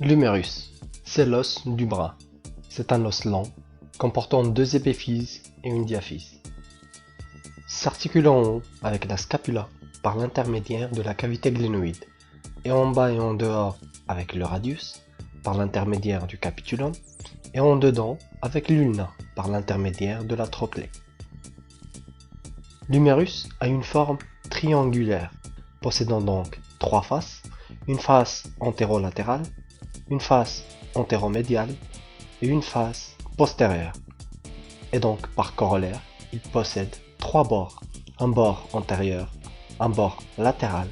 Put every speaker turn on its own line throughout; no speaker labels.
L'humérus, c'est l'os du bras. C'est un os lent, comportant deux épiphyses et une diaphyse. S'articule en haut avec la scapula par l'intermédiaire de la cavité glénoïde, et en bas et en dehors avec le radius par l'intermédiaire du capitulum, et en dedans avec l'ulna par l'intermédiaire de la trochlée. L'humérus a une forme triangulaire, possédant donc trois faces, une face antérolatérale, une face antéromédiale et une face postérieure. Et donc, par corollaire, il possède trois bords, un bord antérieur, un bord latéral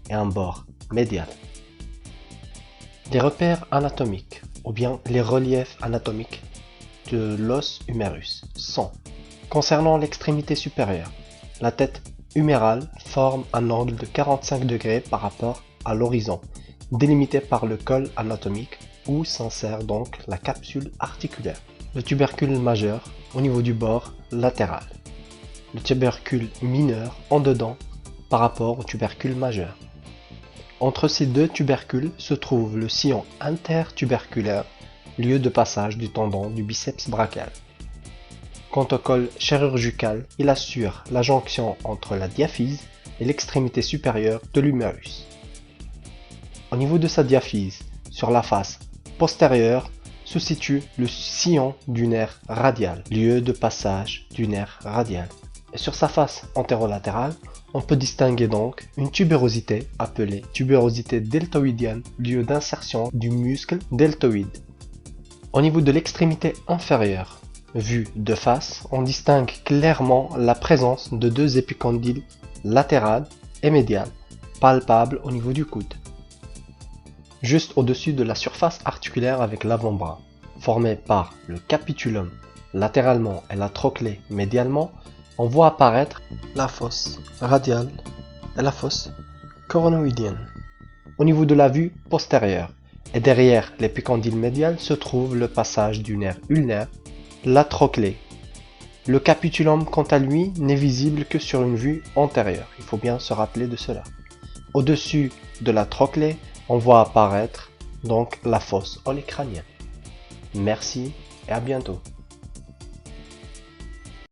et un bord médial. Les repères anatomiques, ou bien les reliefs anatomiques de l'os humérus sont: concernant l'extrémité supérieure, la tête humérale forme un angle de 45 degrés par rapport à l'horizon, délimité par le col anatomique où s'insère donc la capsule articulaire. Le tubercule majeur au niveau du bord latéral. Le tubercule mineur en dedans par rapport au tubercule majeur. Entre ces deux tubercules se trouve le sillon intertuberculaire, lieu de passage du tendon du biceps brachial. Quant au col chirurgical, il assure la jonction entre la diaphyse et l'extrémité supérieure de l'humérus. Au niveau de sa diaphyse, sur la face postérieure, se situe le sillon du nerf radial, lieu de passage du nerf radial. Et sur sa face antérolatérale, on peut distinguer donc une tubérosité appelée tubérosité deltoïdienne, lieu d'insertion du muscle deltoïde. Au niveau de l'extrémité inférieure, vue de face, on distingue clairement la présence de deux épicondyles latérales et médiales, palpables au niveau du coude, juste au-dessus de la surface articulaire avec l'avant-bras, formée par le capitulum latéralement et la trochlée médialement. On voit apparaître la fosse radiale et la fosse coronoïdienne. Au niveau de la vue postérieure et derrière l'épicondyle médial se trouve le passage du nerf ulnaire, la trochlée. Le capitulum, quant à lui, n'est visible que sur une vue antérieure. Il faut bien se rappeler de cela. Au-dessus de la trochlée, on voit apparaître donc la fosse olecrânienne. Merci et à bientôt.